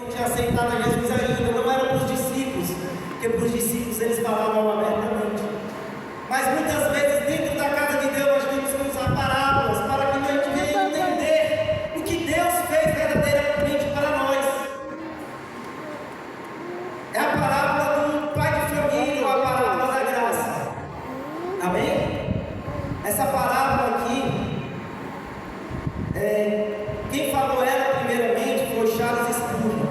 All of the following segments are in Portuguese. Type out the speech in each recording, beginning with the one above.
não tinham aceitado a Jesus ainda, não era para os discípulos, porque para os discípulos eles falavam abertamente. Mas muitas vezes dentro da casa de Deus nós temos que usar parábolas para que a gente venha entender o que Deus fez verdadeiramente para nós. É a parábola do pai de família, ou a parábola da graça. Amém? Essa parábola aqui, quem falou ela primeiramente foi Charles Spurgeon.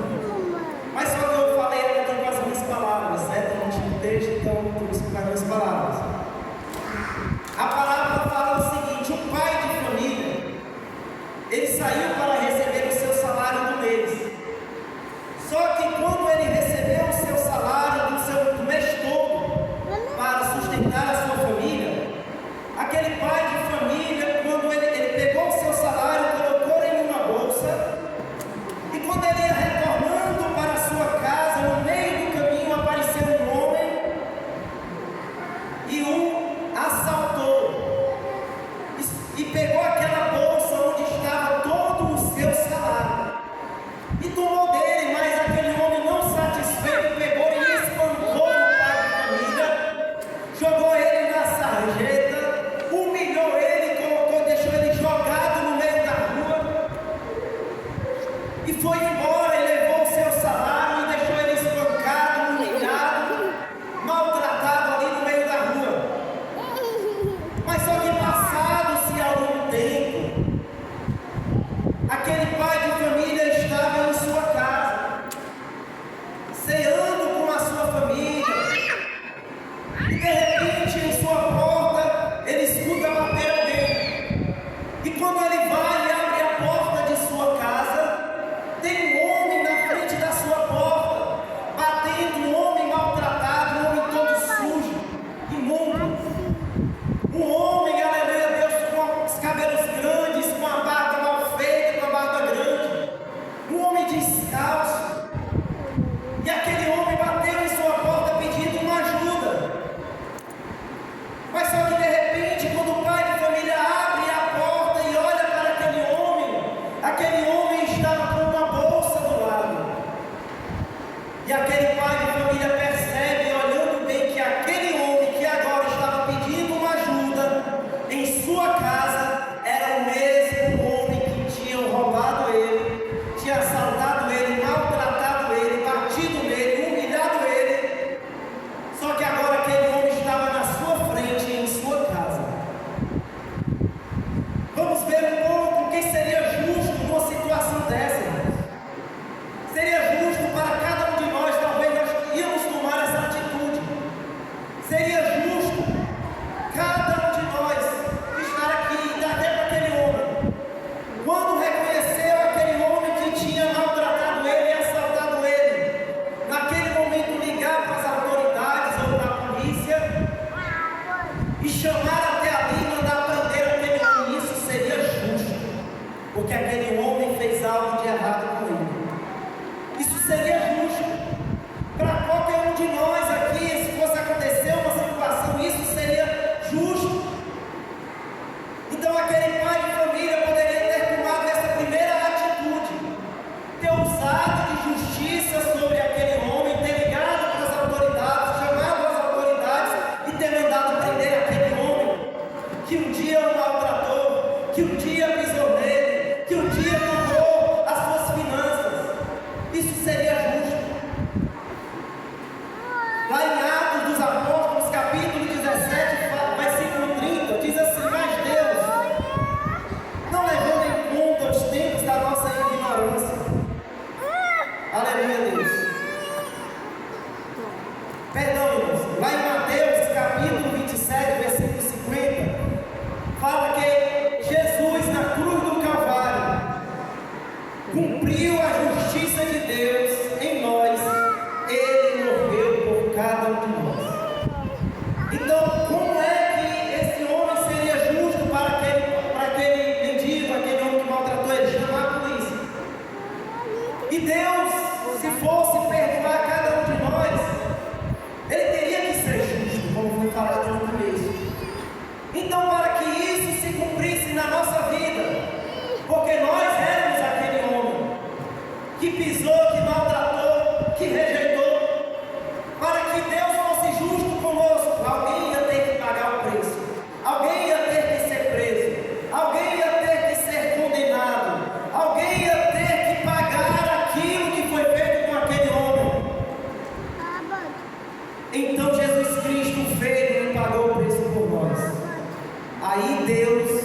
Mas só que eu falei ela aqui com as minhas palavras, certo? No último texto, então vamos com as minhas palavras. A parábola fala o seguinte: o pai de família, ele saiu para receber o seu salário do mês. Só que quando ele recebeu o seu salário do mês todo para sustentar a sua família, aquele pai de família, quando ele pegou o seu salário, colocou em uma bolsa, e quando ele ia retornando para a sua casa, no meio do caminho apareceu um homem e o assaltou, e pegou aquela bolsa onde estava todo o seu salário e tomou dele. Mas aquele homem, não satisfeito, pegou e espancou o pai de família, jogou ele na sarjeta, humilhou ele, deixou ele jogado no meio da rua e foi embora. E levou o seu salário e deixou ele espancado, humilhado, maltratado ali no meio da rua. Mas só que passado-se algum tempo, aquele pai de família estava em sua casa, ceando com a sua família, e de repente em sua porta ele escuta bater alguém. E quando ele vai e abre a porta de sua casa, tem um homem na frente da sua porta, batendo, um homem maltratado, um homem todo sujo, imundo. Um homem, aleluia Deus, com os cabelos grandes, com a barba mal feita, com a barba grande. Um homem descalço. E aquele homem bateu em sua porta pedindo uma ajuda. Mas só que de repente, quando o pai de família abre a porta e olha para aquele homem estava com uma bolsa do lado. E aquele pai de família percebe, olhando bem, que aquele homem que agora estava pedindo uma ajuda em sua casa era o mesmo homem que tinha roubado ele, tinha assaltado ele, maltratado ele, batido nele, humilhado ele. Só que agora aquele homem estava na sua frente, em sua casa. Vamos ver um pouco o que seria justo numa situação dessa, irmãos. Seria justo para cada um de nós, talvez nós íamos tomar essa atitude. Seria justo cada um de nós estar aqui e dar até para aquele homem, quando reconheceu aquele homem que tinha maltratado ele e assaltado ele, naquele momento ligar para as autoridades ou para a polícia e chamar até ali e mandar prender aquele homem. Isso seria justo, porque aquele homem fez algo de errado com ele. Isso seria justo para qualquer um de nós aqui. Se fosse acontecer uma situação, isso seria justo. Então aquele pai de família poderia ter tomado essa primeira atitude, ter usado de justiça sobre aquele homem, ter ligado para as autoridades, chamado as autoridades e ter mandado prender aquele homem que um dia o maltratou, que um dia pisou nele, que um dia tomou as suas finanças. Isso seria justo. Lá em Atos dos Apóstolos, capítulo 17, versículo 30, diz assim: mas Deus, não levando em conta os tempos da nossa ignorância. Aleluia, Deus. Perdão, irmãos. Lá em Mateus, capítulo 27, versículo 50, fala que Jesus, na cruz do Calvário, cumpriu a justiça de Deus em nós. Ele morreu por cada um de nós. Então, como é que esse homem seria justo para aquele mendigo, aquele homem que maltratou ele, chamar a polícia? E Deus, se fosse perdoar cada um de nós, ele teria que ser justo, como foi falado no começo. Então, para que isso se cumprisse na nossa vida, porque nós éramos aquele homem que pisou, que maltratou, que rejeitou. Para que Deus fosse justo conosco, alguém ia ter que pagar o preço, alguém ia ter que ser preso, alguém ia ter que ser condenado, alguém ia ter que pagar aquilo que foi feito com aquele homem. Então Jesus Cristo veio e pagou o preço por nós. Aí Deus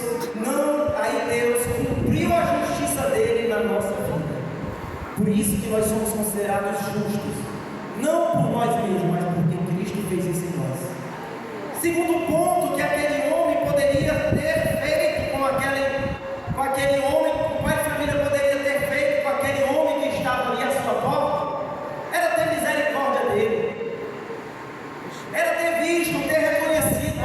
cumpriu a justiça dele na nossa vida. Por isso que nós somos considerados justos, não por nós mesmos, mas porque Cristo fez isso em nós. Segundo ponto que aquele homem poderia ter feito com aquele homem, o pai de família poderia ter feito com aquele homem que estava ali à sua porta, era ter misericórdia dele, era ter visto, ter reconhecido: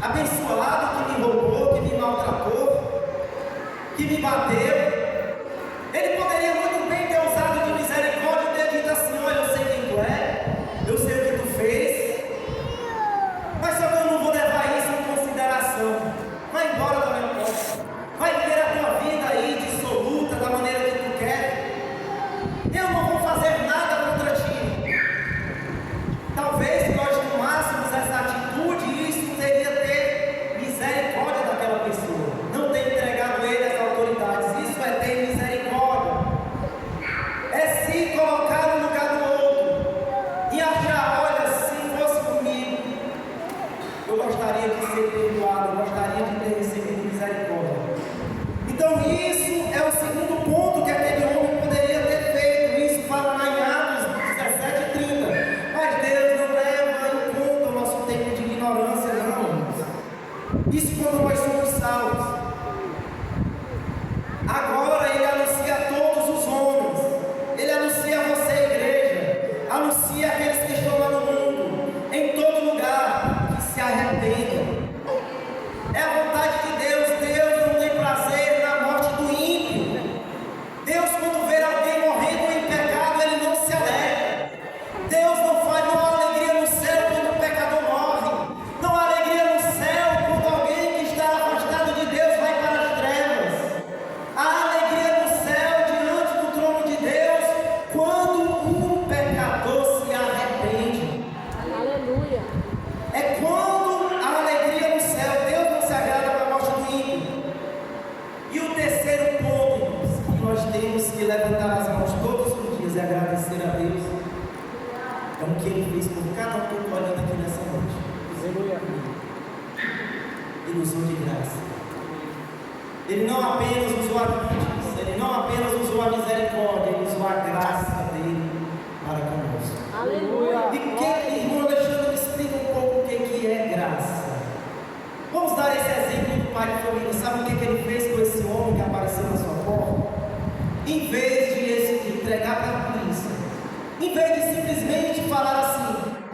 abençoado que me roubou, que me maltratou, que me bateu. Ele poderia muito bem ter usado de misericórdia e ter dito assim: olha, eu sei quem tu é, eu sei o que tu fez, mas só que eu não vou levar isso em consideração. Vai embora da minha porta, vai viver a tua vida aí dissoluta da maneira que tu quer, eu não vou fazer nada contra ti. Talvez nós tomássemos essa atitude e isso seria ter misericórdia daquela pessoa, não ter entregado ele às autoridades. Isso é ter misericórdia, é se colocar no lugar do outro e achar: olha, se fosse comigo, eu gostaria de ser perdoado, eu gostaria de ter recebido misericórdia. Então isso é o segundo ponto que aquele homem poderia ter feito. Isso fala lá em Atos 17:30. Mas Deus não leva em conta o nosso tempo de ignorância, não. Isso quando nós somos salvos. Agora Ele anuncia a todos os homens, Ele anuncia a você, igreja, anuncia aqueles que estão lá no mundo, em todo lugar, que se arrependam. É a vontade de Deus. Deus não tem prazer na morte do ímpio. Deus, quando vê alguém morrendo em pecado, Ele não se alegra. Deus não há alegria no céu quando o pecador morre, não há alegria no céu quando alguém que está afastado de Deus vai para as trevas. Há alegria no céu diante do trono de Deus quando um pecador se arrepende. Aleluia. É quando há alegria no céu. Deus não se agrada com a morte do ímpio. E o terceiro ponto, irmãos, que nós temos que levantar as mãos todos os dias é agradecer a Deus. É o que Ele fez por cada um que eu estou olhando aqui nessa noite. Ele usou de graça. Ele não apenas usou a críticas, Ele não apenas usou a misericórdia, Ele usou a graça dele para conosco. Aleluia. E irmão Alexandre, me explica um pouco o que é graça. Vamos dar esse exemplo do pai de família. Sabe o que ele fez com esse homem que apareceu na sua porta? Em vez de entregar para a polícia, em vez de simplesmente falar assim: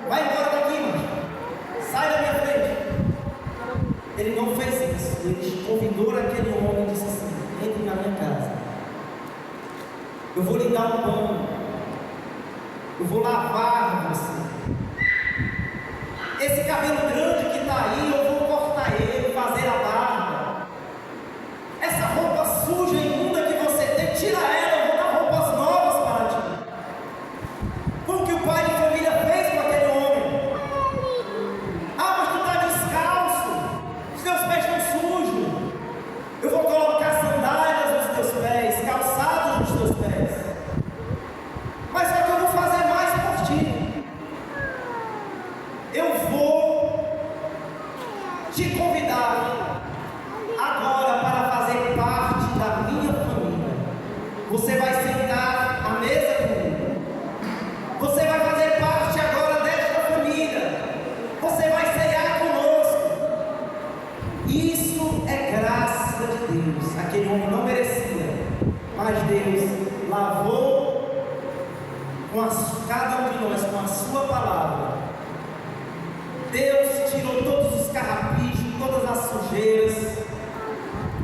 vai embora daqui, mano, sai da minha frente, ele não fez isso. Ele convidou aquele homem e disse assim: entre na minha casa, eu vou lhe dar um banho, eu vou lavar você. Esse cabelo grande que está aí, eu vou cortar ele, fazer a barba. Essa roupa suja e imunda que você tem, tira ela, eu vou dar roupas novas para ti. Como que o pai de família fez com aquele homem? Ah, mas tu está descalço, os teus pés estão sujos, eu vou colocar sandálias nos teus pés, calçados nos teus pés. Mas só que eu vou fazer mais por ti. Eu vou te convidar agora para fazer parte da minha família. Você vai sentar à mesa comigo. Você vai fazer parte agora desta família. Você vai ceiar conosco. Isso é graça de Deus. Aquele homem não merecia, mas Deus lavou cada um de nós com a sua palavra. Deus tirou todos os carrapichos, todas as sujeiras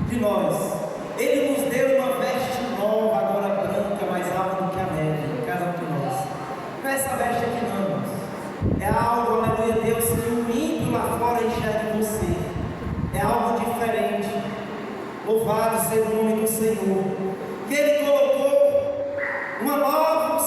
de nós. Ele nos deu uma veste nova, agora branca, mais alta do que a neve, cada um de nós. Não é essa veste aqui não, irmãos. É algo, aleluia, Deus, que o ímpio lá fora enxerga em você. É algo diferente. Louvado seja o nome do Senhor. Que Ele colocou uma nova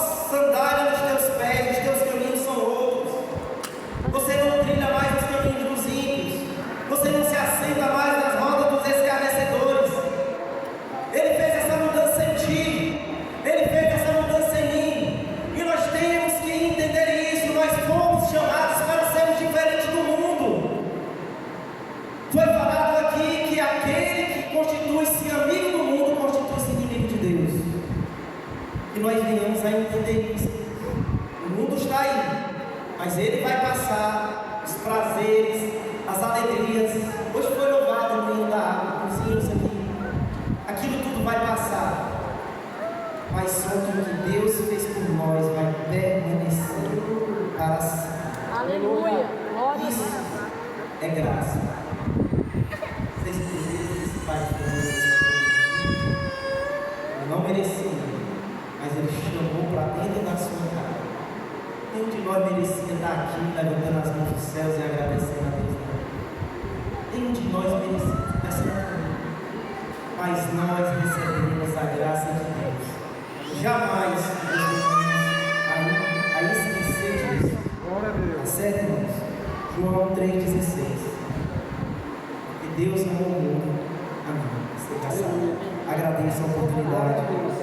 que nós venhamos a entender isso. O mundo está aí, mas ele vai passar, os prazeres, as alegrias. Hoje foi louvado no meio da água, os hinos aqui. Aquilo tudo vai passar, mas só que o que Deus fez por nós vai permanecer para sempre. Aleluia. Glória a Isso Deus. é graça. Vocês entenderam esse Pai de Deus? Ele não merecia, mas Ele chamou para dentro da sua casa. Nenhum de nós merecia estar aqui levantando as mãos dos céus e agradecendo a Deus. Nenhum de nós merecia essa coisa. Mas nós recebemos a graça de Deus. Jamais nos devemos a esquecer disso. Glória a Deus. Certo, irmãos? João 3,16. Porque Deus amou o mundo. Amém. Agradeço a oportunidade.